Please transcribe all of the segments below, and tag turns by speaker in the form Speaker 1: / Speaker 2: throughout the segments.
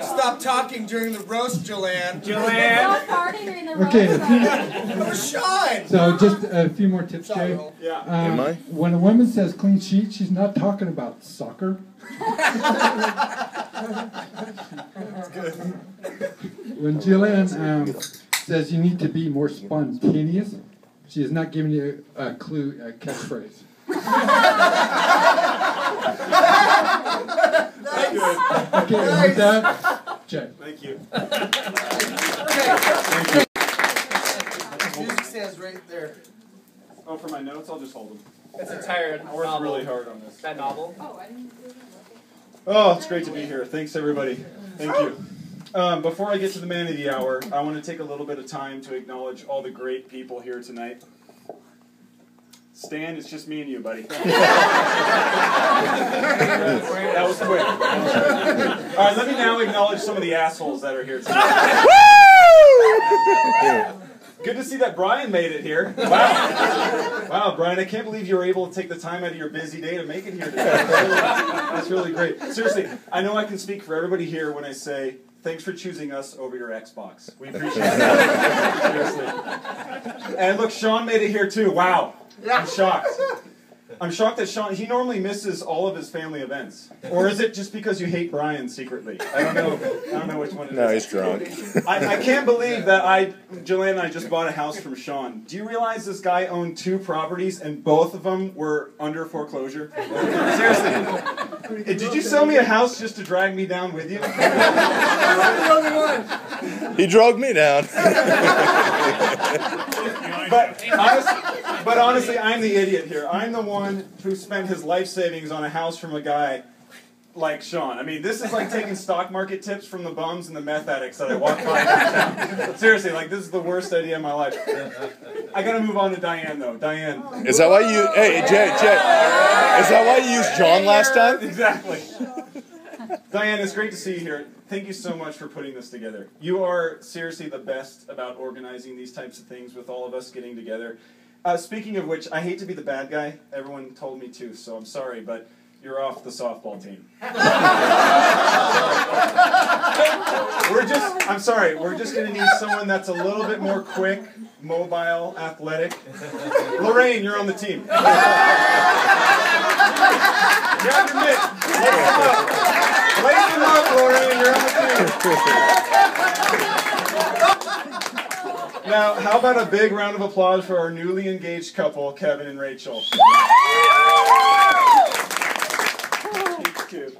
Speaker 1: Stop talking during the roast, Joanne.
Speaker 2: Okay.
Speaker 1: It was Sean.
Speaker 2: So just a few more tips,
Speaker 1: Sorry,
Speaker 2: Jay.
Speaker 1: Earl.
Speaker 3: Yeah.
Speaker 4: Am I?
Speaker 2: When a woman says clean sheet, she's not talking about soccer. When Jillian says you need to be more spontaneous, she is not giving you a clue, a catchphrase. Okay, and with that, Jay.
Speaker 3: Thank you.
Speaker 1: Music stands right there.
Speaker 3: Oh, for my notes, I'll just hold them.
Speaker 5: It's entire
Speaker 3: I worked really hard on this.
Speaker 5: That novel.
Speaker 3: Oh, it's great to be here. Thanks, everybody. Thank you. Before I get to the man of the hour, I want to take a little bit of time to acknowledge all the great people here tonight. Stan, it's just me and you, buddy. That was quick. All right, let me now acknowledge some of the assholes that are here tonight. Good to see that Brian made it here. Wow. Wow, Brian, I can't believe you were able to take the time out of your busy day to make it here today. That's really great. Seriously, I know I can speak for everybody here when I say, thanks for choosing us over your Xbox. We appreciate it. Seriously. And look, Sean made it here too. Wow. I'm shocked. I'm shocked that Sean, he normally misses all of his family events. Or is it just because you hate Brian secretly? I don't know which one it is.
Speaker 4: No, he's drunk.
Speaker 3: I can't believe that Jillian and I just bought a house from Sean. Do you realize this guy owned 2 properties and both of them were under foreclosure? Seriously. Did you sell me a house just to drag me down with you?
Speaker 4: He drug me down.
Speaker 3: But honestly, I'm the idiot here. I'm the one who spent his life savings on a house from a guy like Sean. I mean, this is like taking stock market tips from the bums and the meth addicts that I walk by in town. Seriously, like, this is the worst idea of my life. I gotta move on to Diane, though. Diane.
Speaker 4: Is that why you... Hey, Jay. Is that why you used John last time?
Speaker 3: Exactly. Diane, it's great to see you here. Thank you so much for putting this together. You are seriously the best about organizing these types of things with all of us getting together. Speaking of which, I hate to be the bad guy. Everyone told me to, so I'm sorry, but you're off the softball team. I'm sorry, we're just going to need someone that's a little bit more quick, mobile, athletic. Lorraine, you're on the team. Grab your mitt. Lace them up, Lorraine, you're on the team. Now, how about a big round of applause for our newly engaged couple, Kevin and Rachel. Cute.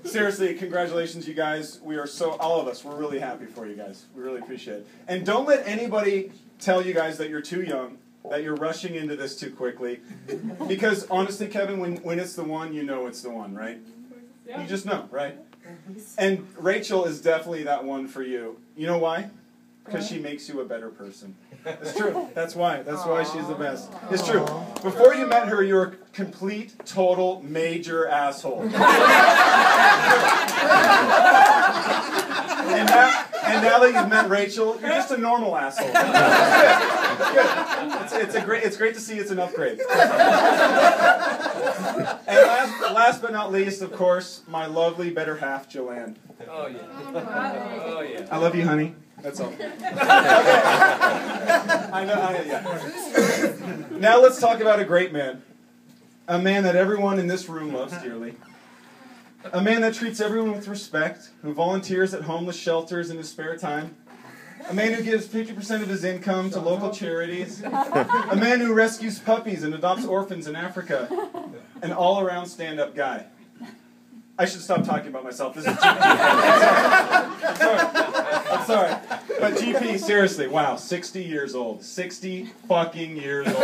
Speaker 3: Seriously, congratulations, you guys. We are all of us, we're really happy for you guys. We really appreciate it. And don't let anybody tell you guys that you're too young, that you're rushing into this too quickly. Because honestly, Kevin, when it's the one, you know it's the one, right? Yeah. You just know, right? And Rachel is definitely that one for you. You know why? Because she makes you a better person. It's true. That's why. That's why she's the best. It's true. Before you met her, you were a complete, total, major asshole. And now that you've met Rachel, you're just a normal asshole. It's good. It's great to see it's an upgrade. And last but not least, of course, my lovely better half, Joanne.
Speaker 5: Oh yeah. Oh yeah.
Speaker 3: I love you, honey. That's all. Okay. Yeah. Now let's talk about a great man. A man that everyone in this room loves dearly. A man that treats everyone with respect, who volunteers at homeless shelters in his spare time. A man who gives 50% of his income to local charities. A man who rescues puppies and adopts orphans in Africa. An all-around stand-up guy. I should stop talking about myself. This is GP. I'm sorry. But GP, seriously, wow, 60 years old. 60 fucking years old.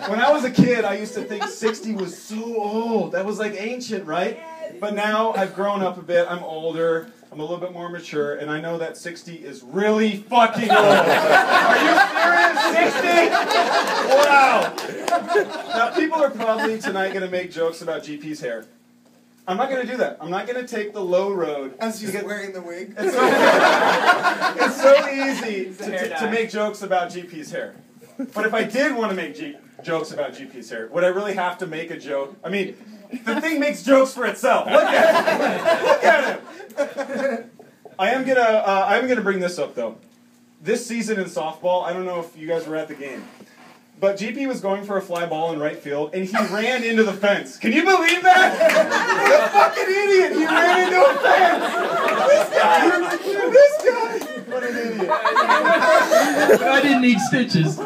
Speaker 3: When I was a kid, I used to think 60 was so old. That was like ancient, right? But now I've grown up a bit. I'm older. I'm a little bit more mature, and I know that 60 is really fucking old. Are you serious? 60? Wow. Now, people are probably tonight going to make jokes about GP's hair. I'm not going to do that. I'm not going to take the low road.
Speaker 1: As he's wearing the wig.
Speaker 3: It's so easy to make jokes about GP's hair. But if I did want to make jokes about GP's hair. Would I really have to make a joke? I mean, the thing makes jokes for itself. Look at him. Look at him. I am gonna bring this up though. This season in softball, I don't know if you guys were at the game, but GP was going for a fly ball in right field, and he ran into the fence. Can you believe that? The fucking idiot! He ran into a fence. This guy. What an idiot!
Speaker 6: I didn't need stitches.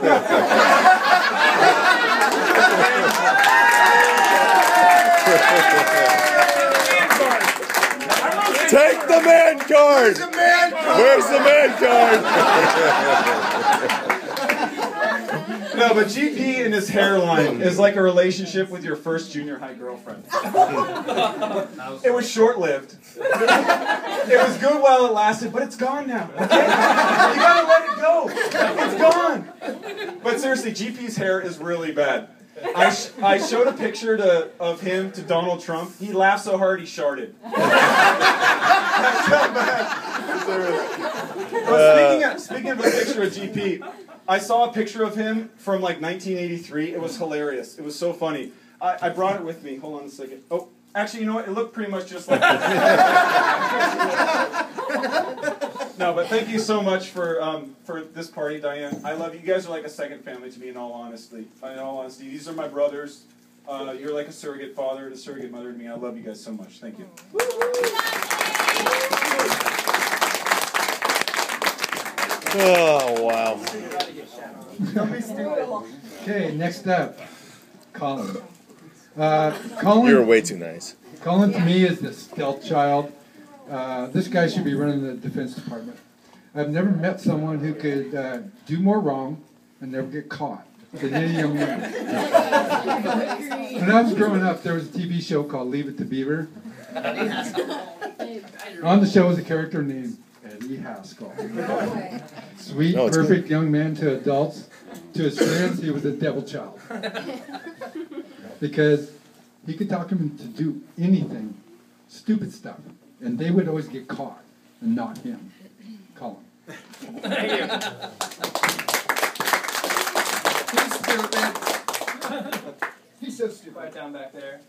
Speaker 4: Take the man card!
Speaker 1: The man card.
Speaker 4: Where's the man card?
Speaker 3: No, but GP and his hairline is like a relationship with your first junior high girlfriend. It was short-lived. It was good while it lasted, but it's gone now. Okay? You gotta let it go. It's gone. But seriously, GP's hair is really bad. I showed a picture of him to Donald Trump. He laughed so hard he sharted. That's how bad. But speaking of a picture of GP, I saw a picture of him from like 1983. It was hilarious. It was so funny. I brought it with me. Hold on a second. Oh, actually, you know what? It looked pretty much just like this. No, but thank you so much for this party, Diane. I love you. You guys are like a second family to me. In all honesty, these are my brothers. You're like a surrogate father and a surrogate mother to me. I love you guys so much. Thank you.
Speaker 4: Oh, wow.
Speaker 2: Okay, next up, Colin. Colin.
Speaker 4: You're way too nice.
Speaker 2: Colin to me is the stealth child. This guy should be running the Defense Department. I've never met someone who could do more wrong and never get caught than any young man. When I was growing up, there was a TV show called Leave It to Beaver. On the show was a character named Eddie Haskell. Sweet, perfect young man to adults. To his friends, he was a devil child. Because he could talk him into do anything, stupid stuff, and they would always get caught, and not him. Colin.
Speaker 5: Thank you.
Speaker 1: He's stupid. He's so stupid.
Speaker 5: Quiet down back there.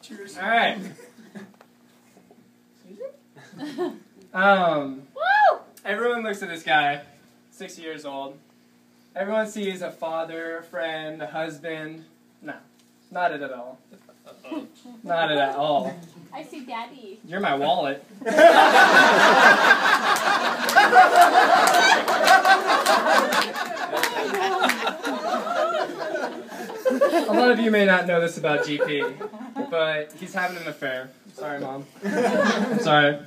Speaker 1: Cheers.
Speaker 5: All right. Everyone looks at this guy, 60 years old. Everyone sees a father, a friend, a husband. No, not it at all. Not it at all.
Speaker 7: I see Daddy.
Speaker 5: You're my wallet. A lot of you may not know this about GP, but he's having an affair. Sorry, Mom. I'm sorry.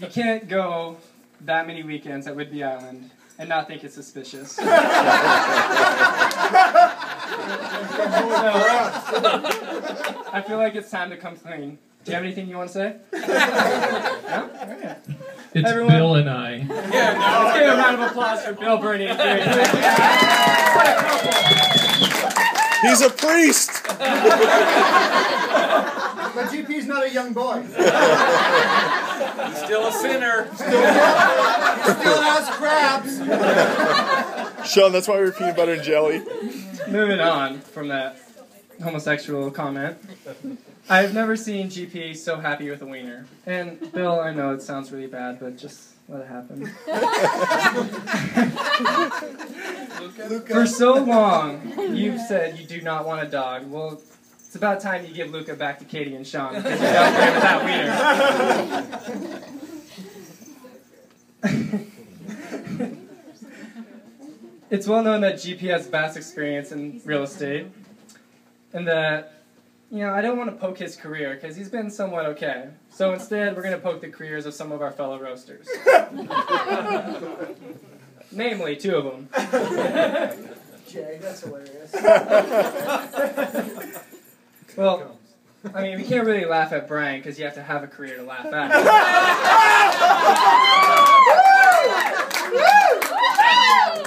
Speaker 5: You can't go that many weekends at Whidbey Island and not think it's suspicious. So, I feel like it's time to come clean. Do you have anything you want to say? No? Okay.
Speaker 6: It's
Speaker 5: Everyone.
Speaker 6: Bill and I.
Speaker 5: Yeah, no. Let's give a round of applause for Bill Burney.
Speaker 4: He's a priest!
Speaker 1: But GP's not a young boy.
Speaker 5: He's still a sinner.
Speaker 1: He still has crabs.
Speaker 4: Sean, that's why we're peanut butter and jelly.
Speaker 5: Moving on from that homosexual comment. I've never seen GP so happy with a wiener. And Bill, I know it sounds really bad, but just let it happen. For so long, you've said you do not want a dog. Well, it's about time you give Luca back to Katie and Sean, because you're not playing with that wiener. It's well known that GP has vast experience in real estate, and that, you know, I don't want to poke his career, because he's been somewhat okay. So instead, we're going to poke the careers of some of our fellow roasters. Namely, two of them.
Speaker 1: Jay, that's hilarious.
Speaker 5: Well, I mean, we can't really laugh at Brian, because you have to have a career to laugh at.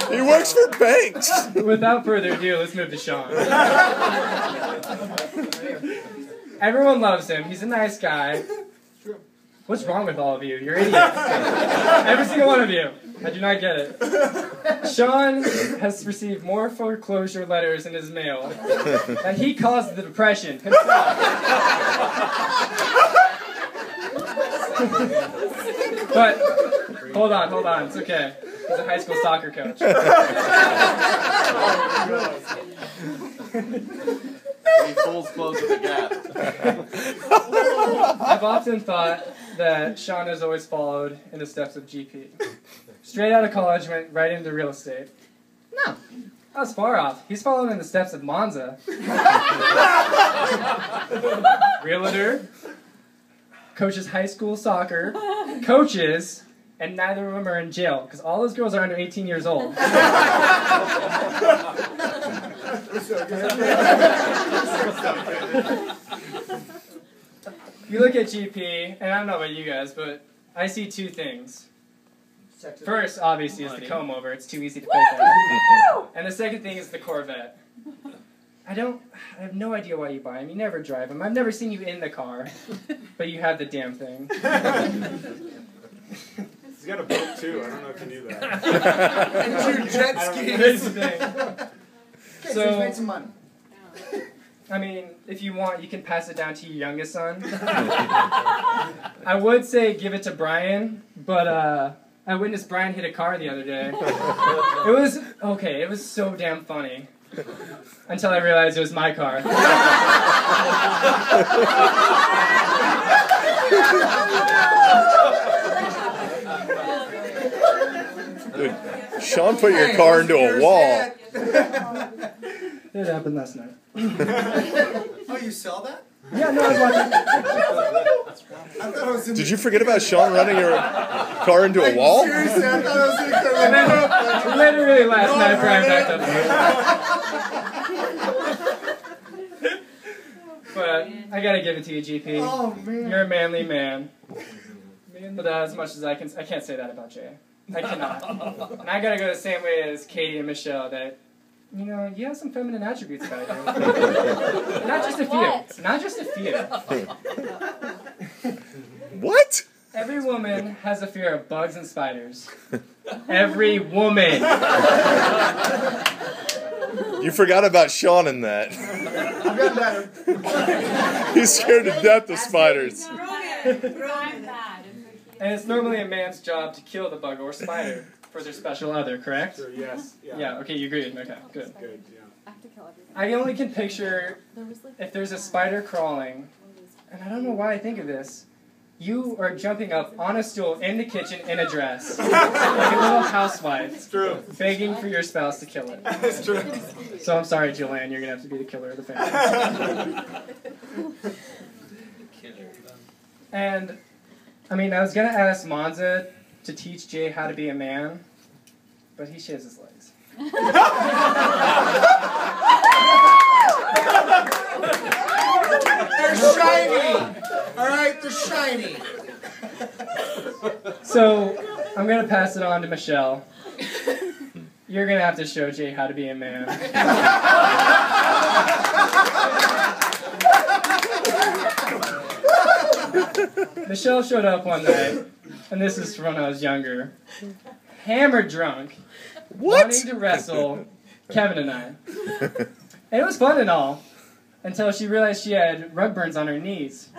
Speaker 4: He works for banks!
Speaker 5: Without further ado, let's move to Sean. Everyone loves him. He's a nice guy. What's wrong with all of you? You're idiots. Every single one of you. I do not get it. Sean has received more foreclosure letters in his mail than he caused the depression himself. But, hold on, it's okay. He's a high school soccer coach.
Speaker 7: He pulls close to the gap.
Speaker 5: I've often thought that Sean has always followed in the steps of GP. Straight out of college, went right into real estate. No, I was far off. He's following in the steps of Monza. Realtor, coaches high school soccer, coaches, and neither of them are in jail, because all those girls are under 18 years old. You look at GP, and I don't know about you guys, but I see two things. First, obviously, is the comb over. It's too easy to pay for. And the second thing is the Corvette. I have no idea why you buy them. You never drive them. I've never seen you in the car, but you have the damn thing.
Speaker 3: He's got a boat too. I don't know if you knew that.
Speaker 1: And 2 jet skis.
Speaker 5: Here's the thing.
Speaker 1: Okay, so he's made some money.
Speaker 5: I mean, if you want, you can pass it down to your youngest son. I would say give it to Brian, but I witnessed Brian hit a car the other day. It was so damn funny. Until I realized it was my car.
Speaker 4: Dude, Sean put your car into a wall.
Speaker 5: It happened last night.
Speaker 1: Oh, you saw that?
Speaker 5: Yeah, no, I was watching.
Speaker 1: I thought it was in
Speaker 4: Did you forget about Sean running your car into a wall?
Speaker 1: Seriously, I thought it was in the
Speaker 5: Literally last night, Brian backed up. But I gotta give it to you, GP.
Speaker 1: Oh, man.
Speaker 5: You're a manly man. But as much as I can't say that about Jay. I cannot. And I gotta go the same way as Katie and Michelle, that, you know, you have some feminine attributes about you. Not just a few. Not just a few.
Speaker 4: What?
Speaker 5: Every woman has a fear of bugs and spiders. Every woman.
Speaker 4: You forgot about Sean in that.
Speaker 1: I've gotten better.
Speaker 4: He's scared to death of spiders.
Speaker 5: And it's normally a man's job to kill the bug or spider for their special other, correct?
Speaker 3: Sure, yes.
Speaker 5: Yeah, okay, you agreed. Okay, good.
Speaker 3: Good, yeah.
Speaker 5: I only can picture if there's a spider crawling, and I don't know why I think of this. You are jumping up on a stool in the kitchen in a dress, like a little housewife,
Speaker 3: It's true.
Speaker 5: begging for your spouse to kill it.
Speaker 3: It's true.
Speaker 5: So I'm sorry, Jillian, you're going to have to be the killer of the family. And, I mean, I was going to ask Monza to teach Jay how to be a man, but he shaves his legs.
Speaker 1: They're shiny. All right, they're shiny.
Speaker 5: So, I'm going to pass it on to Michelle. You're going to have to show Jay how to be a man. Michelle showed up one night, and this is from when I was younger, hammered drunk, wanting to wrestle Kevin and I. And it was fun and all, until she realized she had rug burns on her knees.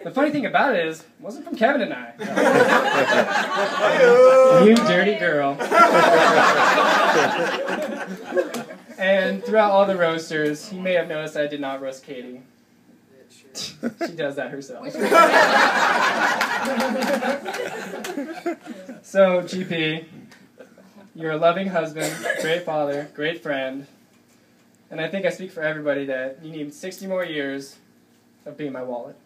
Speaker 5: The funny thing about it is, it wasn't from Kevin and I. You dirty girl. And throughout all the roasters, you may have noticed I did not roast Katie. She does that herself. So, GP, you're a loving husband, great father, great friend, and I think I speak for everybody that you need 60 more years of being my wallet.